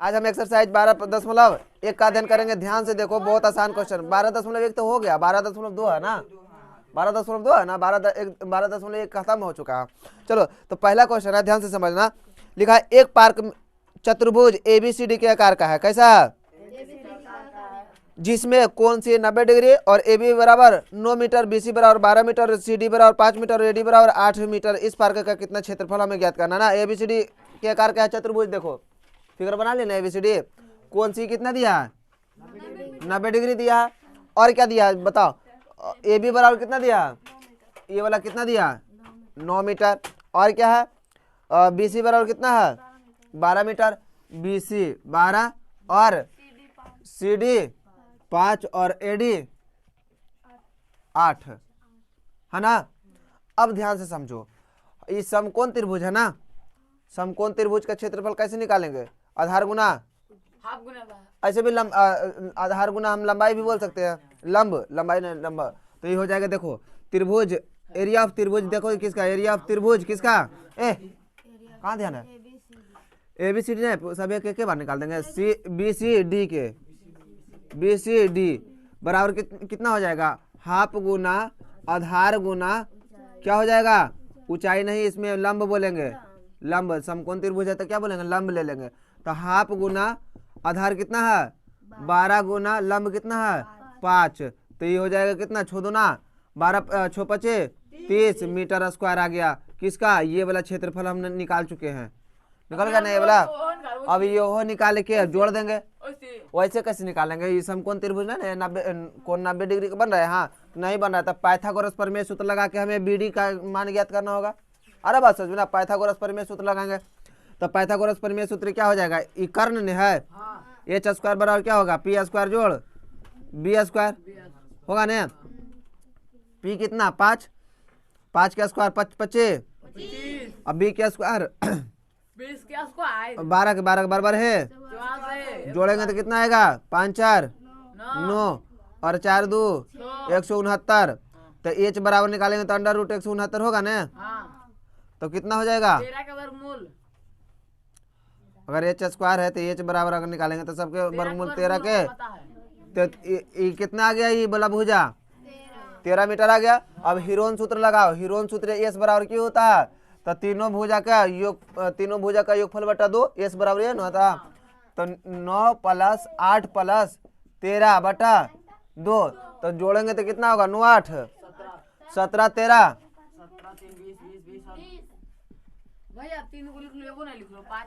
आज हम एक्सरसाइज 12.1 का अध्ययन करेंगे। ध्यान से देखो, बहुत आसान क्वेश्चन। 12.1 तो हो गया, 12.2 है ना, 12.2 है ना, 12.1 खत्म हो चुका है। चलो तो पहला क्वेश्चन है, ध्यान से समझना। लिखा है एक पार्क चतुर्भुज ABCD के आकार का है। कैसा? जिसमें कौन सी 90 डिग्री और AB बराबर 9 मीटर, BC बराबर 12 मीटर, CD बराबर 5 मीटर और AD बराबर 8 मीटर। इस पार्क का कितना क्षेत्रफल हमें ज्ञात करना ना। ABCD के आकार का है चतुर्भुज। देखो फिगर बना लेना। ABCD कौन सी कितना दिया है? 90 डिग्री दिया है। और क्या दिया है बताओ? AB बराबर कितना दिया? ये वाला कितना दिया? 9 मीटर। और क्या है? BC बराबर कितना है? 12 मीटर। BC 12 और CD 5 और AD 8 है ना। अब ध्यान से समझो, ये समकोण त्रिभुज है ना। समकोण त्रिभुज का क्षेत्रफल कैसे निकालेंगे? आधार गुना हाफ गुना बा। ऐसे भी आधार गुना हम लंबाई भी बोल सकते हैं। लंबाई नहीं, लंबा। तो ये हो जाएगा। देखो त्रिभुज, एरिया ऑफ त्रिभुज देखो किसका? एरिया ऑफ त्रिभुज किसका? कहाँ ध्यान है? ABCD नहीं, सब एक बार निकाल देंगे। BCD के BCD बराबर कितना हो जाएगा? हाफ गुना आधार गुना क्या हो जाएगा? ऊंचाई नहीं, इसमें लंब बोलेंगे। लंब, समकोण त्रिभुज है तो क्या बोलेंगे? लंब ले लेंगे। तो हाफ गुना आधार कितना है? 12 गुना लंब कितना है? 5। तो ये हो जाएगा कितना? 6 दूना 12, 6 पचे 30 मीटर स्क्वायर आ गया। किसका? ये वाला क्षेत्रफल हमने निकाल चुके हैं। निकल गया ना ये वाला। अब ये हो निकाल के जोड़ देंगे। वैसे कैसे निकालेंगे? ये समकोण त्रिभुज ना 90 डिग्री का बन रहा है। हाँ नहीं बन रहा है, तब पाइथागोरस प्रमेय सूत्र लगा के हमें BD का मान ज्ञात करना होगा। अरे बात समझ में ना, पाइथागोरस प्रमेय सूत्र लगाएंगे तो पाइथागोरस प्रमेय सूत्र क्या हो जाएगा? ये कर्ण ने है, H स्क्वायर बराबर क्या होगा? P स्क्वायर जोड़ B स्क्वायर होगा ना। P कितना? 5, 5 का स्क्वायर 25, अब B का स्क्वायर 20 के स्क्वायर 12 के बराबर है। जोड़ेंगे तो कितना आएगा? 5 4 9 और 4 2 169। तो H बराबर निकालेंगे तो अंडर रूट 169 होगा ना। तो कितना हो जाएगा? 13 का वर्गमूल। अगर H स्क्वायर है तो H बराबर अगर निकालेंगे तो सबके वर्गमूल 13 के। तो ये कितना आ गया? ये बोला भुजा 13 मीटर आ गया। अब हीरोन सूत्र लगाओ। हीरोन सूत्र S बराबर क्यों होता है? तो तीनों भुजा का योगफल बटा 2। S बराबर ये ना था। तो 9 + 8 + 13 बटा 2। तो जोड़ेंगे तो कितना होगा? 9 8 17 13। भैया 3 को लिख लो, एगो नहीं लिख लो। 5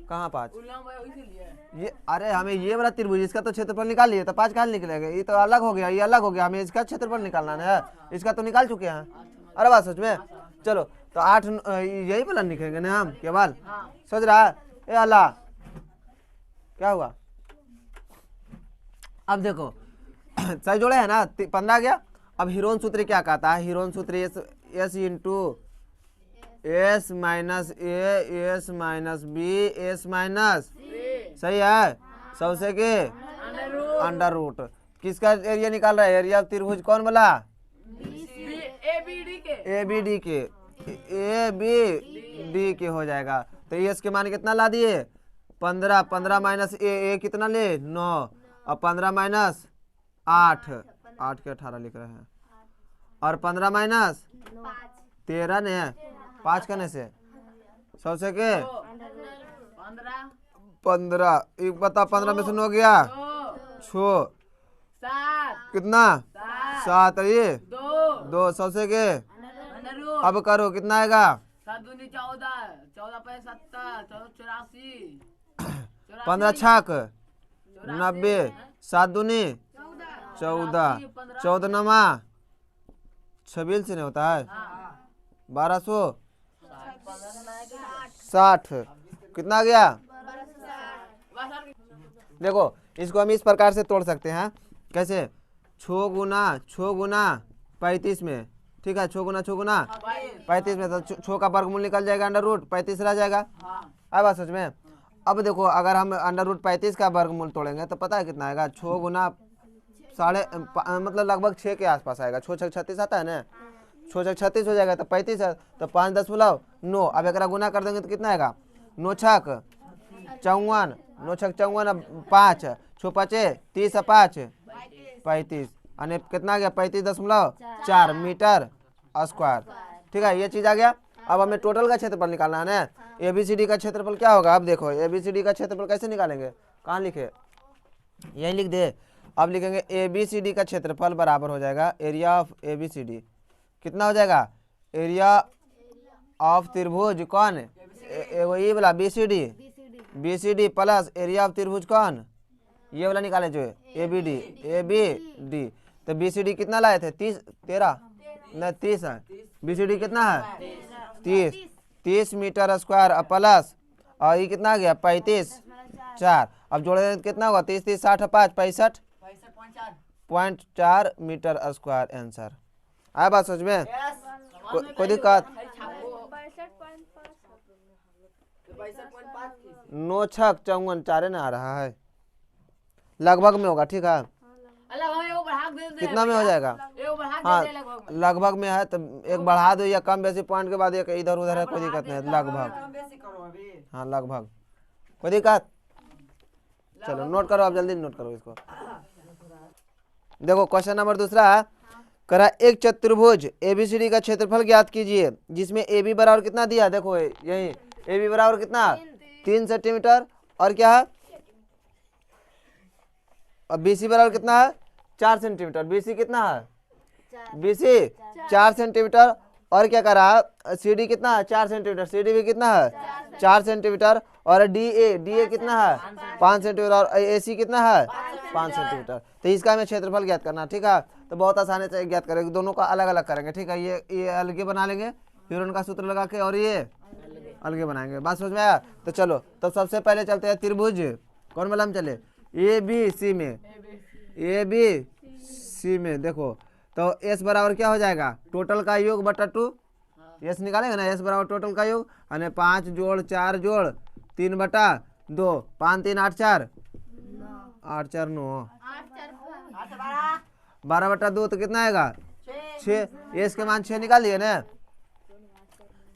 कहाँ 5? उल्लम भाई इसीलिए। ये अरे हमें ये वाला त्रिभुज इसका तो क्षेत्रफल निकाल लिए, तो 5 कहाँ निकलेगा? ये तो अलग हो गया, ये अलग हो गया। हमें इसका क्षेत्रफल निकालना है, इसका तो निकाल चुके हैं। अरे बात सच में। चलो तो 8 यही वाला लिखेंगे ना हम केवल। सोच रहा है ए अल्लाह क्या हुआ? अब देखो सही जोड़े है ना, 15 आ गया। अब हीरोन सूत्र क्या कहता है? हीरोन सूत्र S into S minus A S minus B S minus, सही है, सबसे के अंडर रूट। किसका एरिया निकाल रहा है? एरिया ऑफ त्रिभुज कौन बोला? ABD के ABD के हो जाएगा। तो S के मान कितना ला दिए? 15 15 माइनस A कितना ले? 9 और 15 माइनस 8 8 के 18 लिख रहे हैं। और 15 माइनस 13 ने 5 करने से सबसे के 15। एक बता 15 में से 9 गया 6 कितना? 7 ये 2 सबसे के। अब करो कितना आएगा? 7 दूनी 14 14 पे 70 84 15 छक 90 7 दूनी 14 14 नमा 26 से नहीं होता है 1260 कितना आ गया? देखो इसको हम इस प्रकार से तोड़ सकते हैं। कैसे? 6 गुना 35 में, ठीक है, 6 गुना 35 में। तो 6 का वर्गमूल निकल जाएगा, अंडर रूट 35 रह जाएगा। अब बात सच में। अब देखो अगर हम अंडर रूट 35 का वर्गमूल तोड़ेंगे तो पता है कितना आएगा? 6 गुना साढ़े मतलब लगभग 6 के आसपास आएगा। 6 6 36 आता है ना, 6 6 36 हो जाएगा। तो 35 है तो 5 10 9। अब एक गुना कर देंगे तो कितना आएगा? 9 छक 54 9 छक 54, 5 छो 5 30 5 35 यानी कितना आ गया 35.4 मीटर स्क्वायर। ठीक है, ये चीज आ गया। अब हमें टोटल का क्षेत्रफल निकालना है ना। एबीसीडी का क्षेत्रफल क्या होगा, अब देखो एबीसीडी का क्षेत्रफल कैसे निकालेंगे, कहाँ लिखे, यही लिख दे। अब लिखेंगे एबीसीडी का क्षेत्रफल बराबर हो जाएगा एरिया ऑफ एबीसीडी। कितना हो जाएगा, एरिया ऑफ त्रिभुज कौन, ये वाला BCD, BCD plus area of त्रिभुज कौन, ये वाला निकाले जो एबीडी, एबीडी। तो बीसीडी कितना लाए थे 30 है, बीसीडी कितना है 30 मीटर स्क्वायर प्लस, और ये कितना आ गया 35 4। अब जोड़े कितना होगा 30 30 60 5 65.4 मीटर स्क्वायर आंसर। आया बात सोच में, कोई दिक्कत, 9 छक 54 4 ना आ रहा है, लगभग में होगा। ठीक है, कितना में हो जाएगा, हाँ लगभग में है, तो एक बढ़ा दो या कम बेसी पॉइंट के बाद एक इधर उधर है, कोई दिक्कत नहीं, लगभग, हाँ लगभग, कोई दिक्कत। चलो नोट करो, आप जल्दी नोट करो इसको। देखो क्वेश्चन नंबर दूसरा है, करा एक चतुर्भुज एबीसीडी का क्षेत्रफल ज्ञात कीजिए जिसमें ए बी बराबर कितना दिया, देखो यही ए बी बराबर कितना 3 सेंटीमीटर और क्या है, और बीसी बराबर कितना है 4 सेंटीमीटर, बीसी कितना है, बीसी 4 सेंटीमीटर, और क्या करा सीडी कितना है 4 सेंटीमीटर, सीडी भी कितना है 4 सेंटीमीटर, और डी ए कितना है 5 सेंटीमीटर, और एसी कितना है 5 सेंटीमीटर। तो इसका हमें क्षेत्रफल ज्ञात करना। ठीक है, तो बहुत आसानी से ज्ञात करेंगे, दोनों का अलग अलग करेंगे। ठीक है, ये अलगे बना लेंगे, फिर उनका सूत्र लगा के, और ये अलगे बनाएंगे। बात समझ में आया। तो चलो, तो सबसे पहले चलते हैं त्रिभुज, कौन वाला हम चले, ए बी सी में, ए बी सी में देखो, तो एस बराबर क्या हो जाएगा, टोटल का योग बटा 2, एस निकालेंगे ना, एस बराबर टोटल का योग, यानी 5 जोड़ 4 जोड़ 3 बटा 2, 5 3 8 4 8 4 9 12 बटा 2, तो कितना आएगा 6, एस के मान 6 निकाल लिए ना।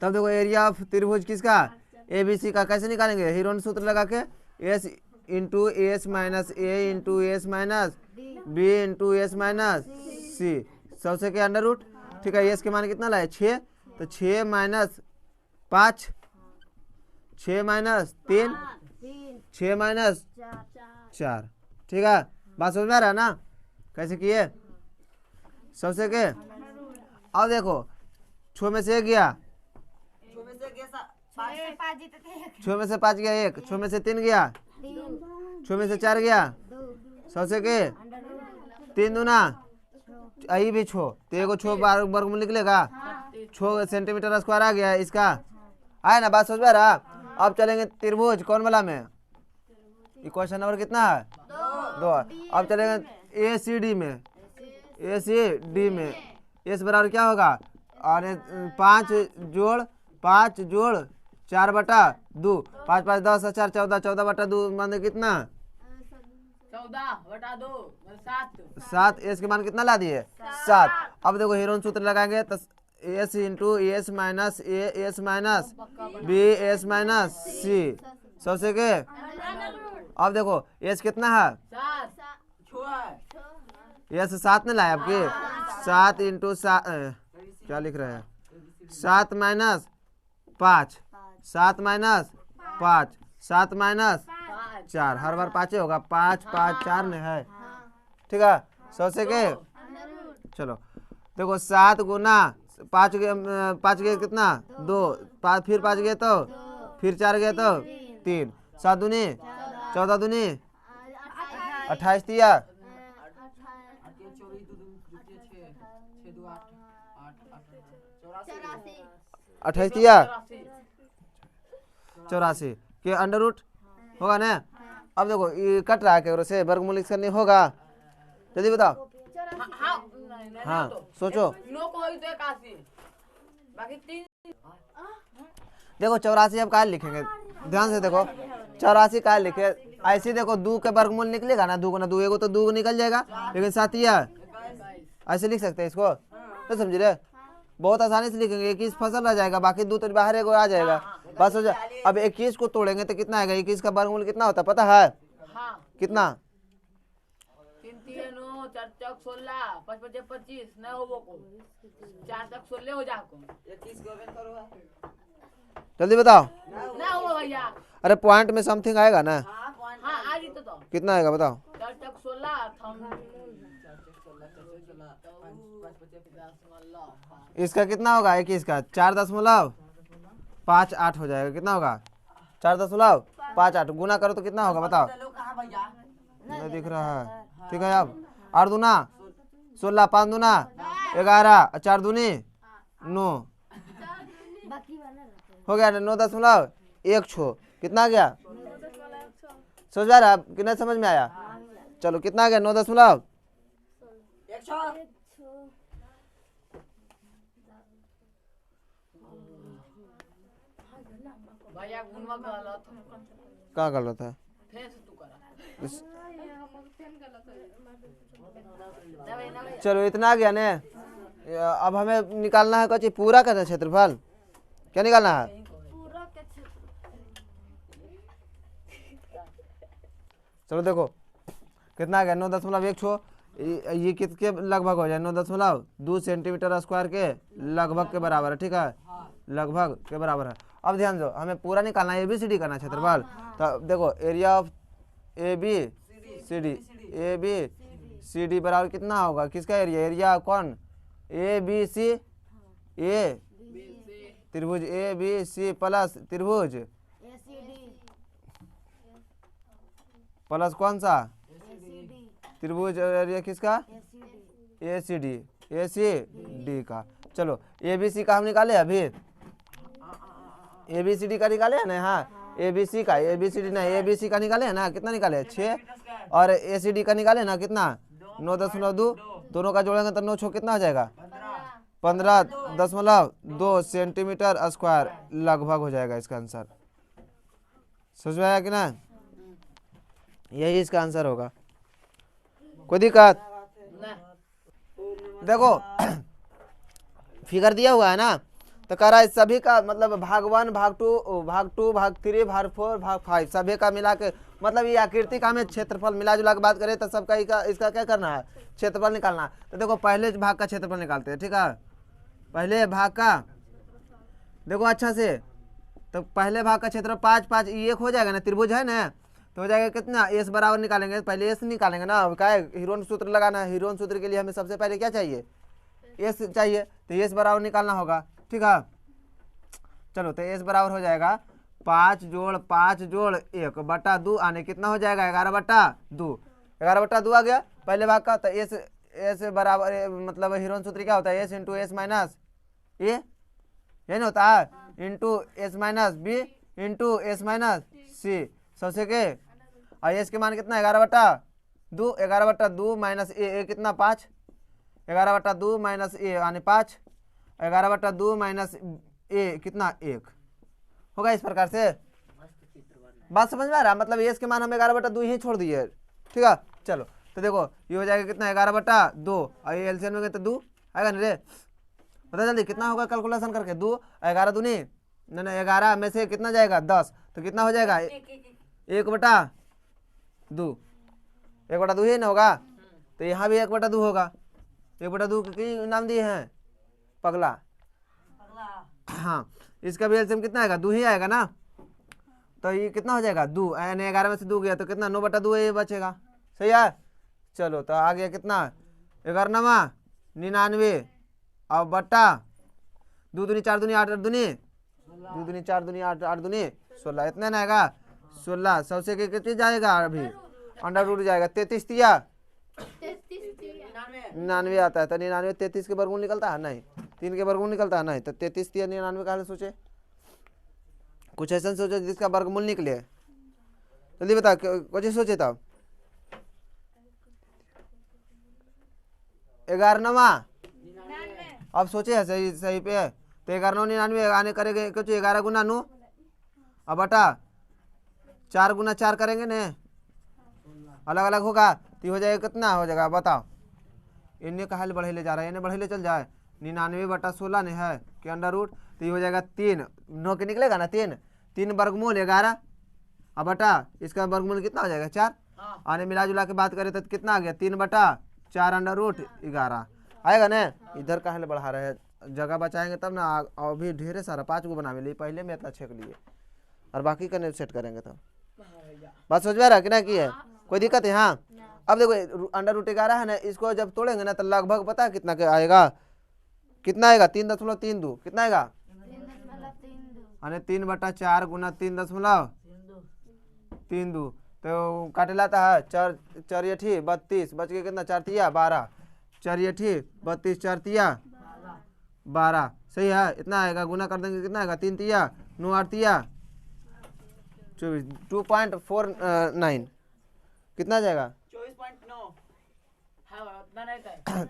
तब देखो एरिया ऑफ त्रिभुज किसका, एबीसी का, कैसे निकालेंगे, हीरोन सूत्र लगा के, S into S minus A into S minus B into S minus C, सबसे के अंडर रूट। ठीक है, एस के मान कितना लाए 6, तो 6 माइनस 5, 6 माइनस 3, 6 माइनस 4। ठीक है, बात समझ में आ रहा है ना, कैसे किए सबसे के। अब देखो 6 में से गया, 6 में से 5 गया 1, 6 में से 3 गया, 6 में से 4 गया, सबसे के 3 दूना आई भी 6, तो एगो 6 वर्गमूल निकलेगा, 6 सेंटीमीटर स्क्वायर आ गया इसका, आया ना, बात समझ में आ रहा। अब चलेंगे त्रिभुज कौन वाला में, ये क्वेश्चन नंबर कितना है 2। अब चलेंगे ए सी डी में, ए सी डी में एस बराबर क्या होगा, और 5 जोड़ 4 बटा 2, 5 5 10 4 14, 14 बटा 2 मान कितना 14 बटा 2 7, एस के मान कितना ला दिए 7। अब देखो हीरोन सूत्र लगाएंगे, तो S into S minus A S minus B S minus C, सबसे के। अब देखो एस कितना है, एस 7 नहीं लाए आपके, 7 इंटू 7 क्या लिख रहे हैं, 7 माइनस 5, 7 माइनस 5, 7 माइनस 4, हर बार 5 होगा, 5 5 4 में है। ठीक है, सबसे के। चलो देखो 7 गुना 5 गए कितना 2, 5 फिर 5 गए तो फिर 4 गए तो 3, 7 दूनी 14 दूनी 28 दिया, 28 दिया 84 के अंडर रूट होगा ना। अब देखो ये कट रहा है केवल से, वर्गमूल इसका नहीं होगा, जल्दी बताओ। हाँ सोचो, देखो 84 अब क्या लिखेंगे, ध्यान से देखो 84 क्या लिखे, ऐसे देखो 2 के वर्गमूल निकलेगा ना, 2 गुना 2, एगो तो 2 निकल जाएगा, लेकिन साथ ही ऐसे लिख सकते हैं इसको, तो समझ रहे, बहुत आसानी से लिखेंगे, 21 फसल रह जाएगा, बाकी 2 तो बाहर एगो आ जाएगा, बस हो जाए। अब 21 को तोड़ेंगे तो कितना आएगा? 21 का वर्गमूल कितना होता है पता है? हाँ कितना? 3 3 9 4 चौक 16 5 5 25 न होबो को 4 तक 16 हो जा को 21 को ओपन करो जल्दी बताओ। ना हो भैया। अरे पॉइंट में समथिंग आएगा ना? हाँ आ जी तो कितना आएगा बताओ? 4 तक 16 इसका कितना होगा? 21 का 4.58 हो जाएगा। कितना होगा? 4.58 गुना करो तो कितना होगा बताओ? नहीं दिख रहा है। ठीक है अब 8 दूना 16, 5 दूना 11, 4 दूनी 9 हो गया। 9.1 कितना आ गया? समझ आ रहा कि नहीं समझ में आया? चलो कितना आ गया? 9.1 भैया गुणवा गलत कहाँ गलत है? फेस तू करा चलो इतना आ गया ने। अब हमें निकालना है कच्ची पूरा का क्षेत्रफल। क्या निकालना है? चलो देखो कितना आ गया? 9.1 ये किसके लगभग हो जाए? 9.2 सेंटीमीटर स्क्वायर के लगभग के बराबर है। ठीक है लगभग के बराबर है। अब ध्यान दो हमें पूरा निकालना है, ABCD करना क्षेत्रफल। तो देखो एरिया ऑफ ABCD बराबर कितना होगा? किसका एरिया? एरिया कौन? ABC ए त्रिभुज ABC प्लस त्रिभुज प्लस कौन सा त्रिभुज एरिया किसका? ACD का। चलो ABC का हम निकाले अभी, ABCD का निकाले है ना? हाँ ABC का ABCD नहीं ABC का निकाले है ना? कितना निकाले? 6 और ACD का निकाले ना? कितना? 9.2 दोनों का जोड़ेंगे तो 9 कितना हो जाएगा? 15.2 सेंटीमीटर स्क्वायर लगभग हो जाएगा इसका आंसर। समझ में आया कि ना? यही इसका आंसर होगा। कोई दिक्कत? देखो फिगर दिया हुआ है ना तो कह रहा है सभी का मतलब भाग 1 भाग 2 भाग 3 भाग 4 भाग 5 सभी का मिला के मतलब ये आकृति का हमें क्षेत्रफल मिला जुला के बात करें तो सबका इसका क्या करना है? क्षेत्रफल निकालना है। तो देखो पहले भाग का क्षेत्रफल निकालते हैं। ठीक है पहले भाग का देखो अच्छा से। तो पहले भाग का क्षेत्रफल 5 5 ये एक हो जाएगा ना? त्रिभुज है ना? तो हो जाएगा कितना? S बराबर निकालेंगे। पहले S निकालेंगे ना। क्या है? हीरोन सूत्र लगाना है। हीरोन सूत्र के लिए हमें सबसे पहले क्या चाहिए? S चाहिए। तो S बराबर निकालना होगा। ठीक है चलो तो S बराबर हो जाएगा 5 जोड़ 1 बटा 2 आने कितना हो जाएगा? 11/2 11/2 आ गया पहले भाग का। तो S बराबर मतलब हीरोन सूत्र क्या होता है? S into S minus A यही ना होता है? Into S minus B into S minus C सबसे के। और S के मान कितना? 11/2 11/2 माइनस ए कितना? 5 11/2 माइनस ए यानी 5 11/2 माइनस ए कितना? 1 होगा। इस प्रकार से बात समझ में आ रहा? मतलब एस के मान हम 11/2 ही छोड़ दिए। ठीक है चलो तो देखो ये हो जाएगा कितना? 11/2 और ये एलसीएम में तो 2 आएगा ना रे? बता जल्दी कितना होगा कैलकुलेशन करके? 2 11 दूनी नहीं 11 में से कितना जाएगा? 10 तो कितना हो जाएगा? 1/2 1/2 ही ना होगा? तो यहाँ भी 1/2 होगा। 1/2 की नाम दिए हैं पगला। हाँ इसका भी एलसीएम कितना आएगा? 2 ही आएगा ना? तो ये कितना हो जाएगा? 2 यानी 11 में से 2 गया तो कितना? 9/2 ये बचेगा। सही है चलो तो आ गया कितना? 11 99 और बट्टा 2 दूनी 4 दूनी 8 8 दूनी 2 दूनी 4 दूनी 8 8 दूनी 16 इतना ना आएगा? 16 सबसे के कितनी जाएगा? अभी अंडर रूट जाएगा 33 तिया 99 आता है। तो 99 33 के वर्गमूल निकलता है? नहीं 3 के वर्गमूल निकलता है? नहीं। तो 33 तिया 99 कहाँ सोचे? कुछ ऐसा सोचो जिसका वर्गमूल निकले। जल्दी बता कुछ सोचे तब। 11 अब सोचे है सही सही पे। तो 11 99 आने करेंगे कुछ 11 गुना 9 अब बटा 4 गुना 4 करेंगे ने अलग अलग होगा तो हो जाएगा कितना हो जाएगा बताओ? इन्हें कहा बढ़े ले जा रहा है? इन्हें बढ़े ले चल जाए 99/16 ने है कि अंडर रूट तो ये हो जाएगा 3 9 के निकलेगा ना 3, 3 वर्गमूल 11, अब बटा इसका वर्गमूल कितना हो जाएगा 4। हाँ। आने मिला जुला के बात करें तो कितना आ गया 3/4 अंडर रूट 11 आएगा ना। इधर का है बढ़ा रहे हैं, जगह बचाएंगे तब ना। अभी ढेरे सारा 5 गो बनावे लिए, पहले में इतना छेक लिए और बाकी का सेट करेंगे तब। बात समझ में आ रहा कि ना की है, कोई दिक्कत है। हाँ अब देखो अंडर रूट 11 है ना, इसको जब तोड़ेंगे ना तो लगभग पता है कितना का आएगा, कितना आएगा 3.32 कितना आएगा, 3/4 गुना 3.32 तो काटेला था 4 4 8 32 बच के कितना 4 तिया 12, 4 8 32 4 तिया 12 सही है। इतना आएगा, गुना कर देंगे कितना आएगा 3 तिया 9 8 तिया 24 2.49 कितना जाएगा 24.9 उतना नहीं था।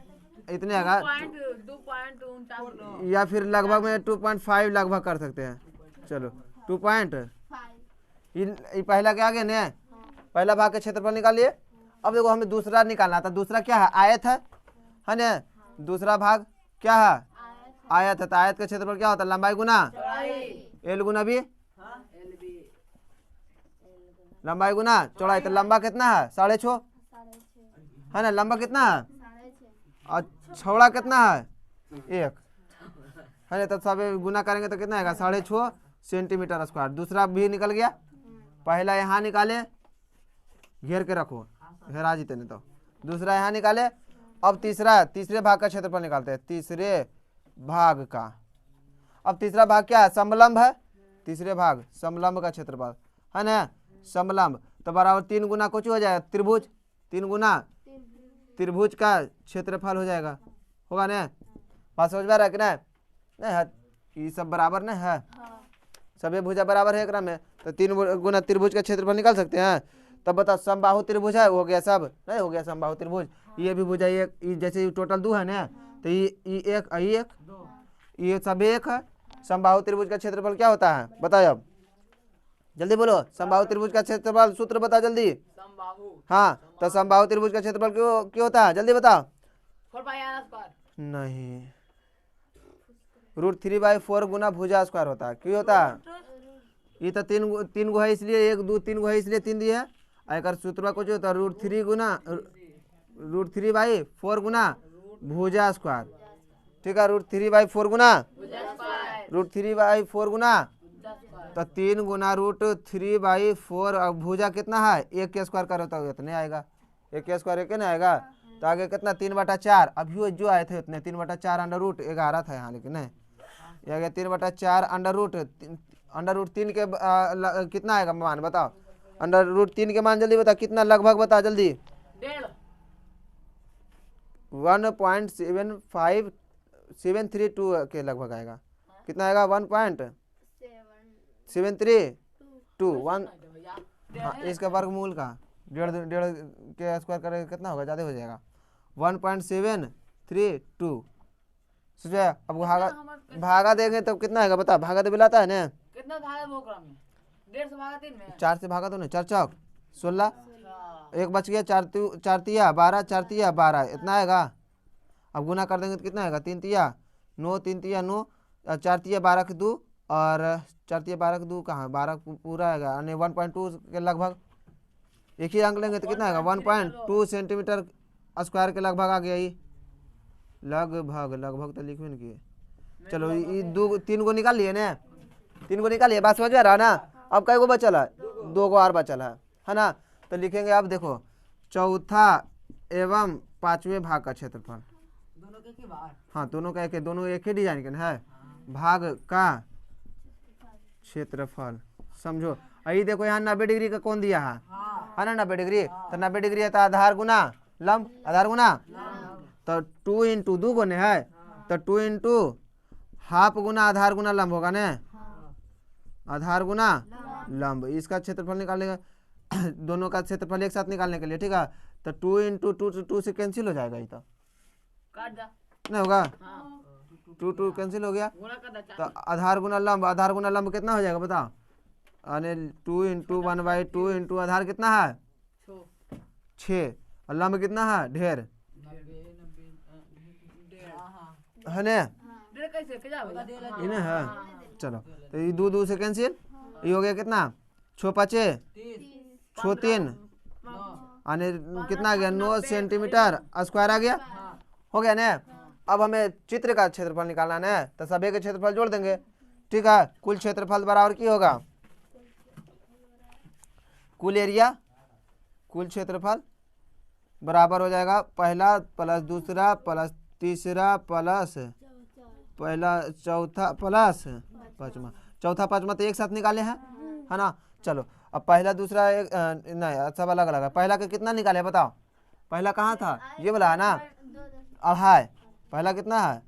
इतने आएगा 2.49 या फिर लगभग में 2.5 लगभग कर सकते हैं। चलो 2.5 ये पहला क्या आ गया ना, पहला भाग का क्षेत्रफल निकालिए। अब देखो हमें दूसरा निकालना था, दूसरा क्या है आयत है ना। दूसरा भाग क्या है आयत है, तो आयत का क्षेत्रफल क्या होता है लंबाई गुना एल गुना बी, लंबाई गुना चौड़ाई। तो लंबा कितना है 6.5 है ना, लंबा कितना है और चौड़ा कितना है 1 है ना। तब सब गुना करेंगे तो कितना आएगा 6.5 सेंटीमीटर स्क्वायर। दूसरा भी निकल गया, पहला यहाँ निकाले घेर के रखो घेरा जीते नहीं तो दूसरा यहाँ निकाले। अब तीसरे भाग का क्षेत्रफल निकालते हैं, तीसरे भाग का। अब तीसरा भाग क्या है समलंब है, तीसरे भाग समलंब का क्षेत्रफल है ना, समलंब तो बराबर 3 गुना कुछ हो जाएगा त्रिभुज, 3 गुना त्रिभुज का क्षेत्रफल हो जाएगा, होगा ना। बात समझ में आ रहा है कि नहीं है, ये सब बराबर नहीं है, सभी भुजा बराबर है एक में, तो 3 गुना त्रिभुज का क्षेत्रफल निकाल सकते हैं। तब बताओ समबाहु त्रिभुज है, हो गया सब नहीं हो गया समबाहु त्रिभुज। ये भी भुजा एक जैसे टोटल 2 है ना, तो ये एक ये सब एक है। समबाहु त्रिभुज का क्षेत्रफल क्या होता है बताओ, अब जल्दी बोलो। समबाहु त्रिभुज का क्षेत्रफल सूत्र बताओ जल्दी। हाँ तो समबाहु त्रिभुज का क्षेत्रफल क्यों होता है जल्दी बताओ। नहीं √3/4 गुना भुजा स्क्वायर होता है, क्यों होता है। ये तो 3 गो है इसलिए 1 2 3 गो है इसलिए 3 दिया है। अगर सूत्र कुछ होता है √3/4 गुना भुजा स्क्वायर, ठीक है। √3/4 गुना √3/4 गुना तो 3 गुना √3/4 अब भुजा कितना है 1 के स्क्वायर करो तो इतने आएगा, 1 के स्क्वायर 1 नहीं आएगा तो आगे कितना 3/4 अभी जो आए थे उतने 3/4 अंडर रूट 11 था यहाँ, लेकिन नहीं ये गया 3/4 अंडर रूट 3 के कितना आएगा मान बताओ, अंडर रूट 3 के मान जल्दी बताओ कितना लगभग बताओ जल्दी। 1.732 के लगभग आएगा, कितना आएगा 1.732 हाँ, इसका वर्गमूल का 1.5 के स्क्वायर करेंगे कितना होगा ज़्यादा हो जाएगा 1.732 सोचा। अब भागा देंगे तो कितना आएगा बता, भागा तो बिलाता है ना, कितना भागा 1.5 से भागा 3 में 4 से भागा तो नहीं 4 चौक 16 एक बच गया 4 तिया 12 4 तिया 12 इतना आएगा। अब गुना कर देंगे तो कितना आएगा 3 तिया 9 3 तिया 9 4 तिया 12 के 2 और 4 तिया 12 के 2 कहाँ 12 पूरा आएगा यानी 1.2 के लगभग। एक ही अंक लेंगे तो कितना आएगा 1.2 सेंटीमीटर स्क्वायर के लगभग आ गया। ये लगभग तो लिखवे नहीं किए। चलो ये 3 गो निकाल लिए ना, 3 गो निकालिए बात समझ में आ रहा ना। अब कई गो बचल है 2 गो और बचल है ना, तो लिखेंगे अब देखो चौथा एवं 5वें भाग का क्षेत्रफल दोनों के की बाहर हाँ दोनों का एक दोनों एक ही डिजाइन के है भाग का क्षेत्रफल समझो। यही देखो यहाँ 90 डिग्री का कौन दिया है ना 90 डिग्री, तो 90 डिग्री है तो आधार गुना लंब, आधार गुना तो 2 इंटू 2 गुने है तो 2 इंटू हाफ गुना आधार गुना लंब होगा ना, आधार गुना लंब। इसका क्षेत्रफल निकालने का दोनों का क्षेत्रफल एक साथ निकालने के लिए ठीक है, तो 2 इंटू 2 से कैंसिल हो जाएगा ये तो काट जा नहीं होगा, हाँ 2 कैंसिल हो गया गुना कर दे तो आधार गुना लंब कितना हो जाएगा बताओ, यानी 2 इंटू 1/2 इंटू आधार कितना है 6 और लंब कितना है ढेर है ना कैसे क्या इन्हें है चलो तो ये 2 2 से कैंसिल, ये हो गया कितना 6 5 6 3 यानी कितना आ गया 9 सेंटीमीटर स्क्वायर आ गया, हो गया ना। अब हमें चित्र का क्षेत्रफल निकालना है तो सभी के क्षेत्रफल जोड़ देंगे, ठीक है। कुल क्षेत्रफल बराबर की होगा कुल एरिया, कुल क्षेत्रफल बराबर हो जाएगा पहला प्लस दूसरा प्लस तीसरा प्लस पहला चौथा प्लस पांचवा, चौथा पांचवा तो एक साथ निकाले हैं, है ना। चलो अब पहला दूसरा एक नहीं सब अलग अलग है। पहला का कितना निकाले बताओ, पहला कहाँ था ये वाला है ना, अब है पहला कितना है,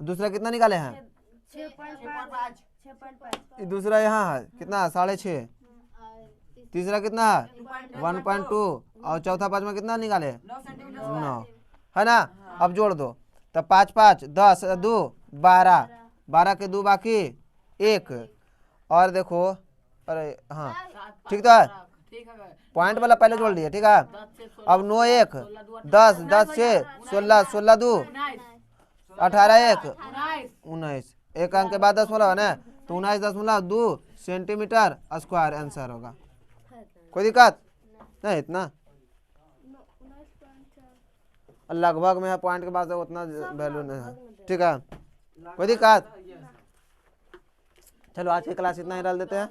दूसरा कितना निकाले हैं, 6.5 दूसरा यहाँ है कितना 6.5, तीसरा कितना है 1.2 और चौथा पांचवा कितना निकाले 9, है ना। अब जोड़ दो तब 5 5 10 2 12, 12 के 2 बाकी 1, और देखो अरे हाँ ठीक तो है, ठीक है पॉइंट वाला पहले जोड़ दिए, ठीक है। 10 से 16 अब 9 1 10 10 6 16 16 2 18 1 19, एक अंक के बाद 10 है ना, तो 19.2 सेंटीमीटर स्क्वायर आंसर होगा। कोई दिक्कत नहीं, इतना लगभग में है, पॉइंट के बाद उतना वैल्यू नहीं है, ठीक है। कोई दिक्कत, चलो आज की क्लास इतना ही डाल देते हैं।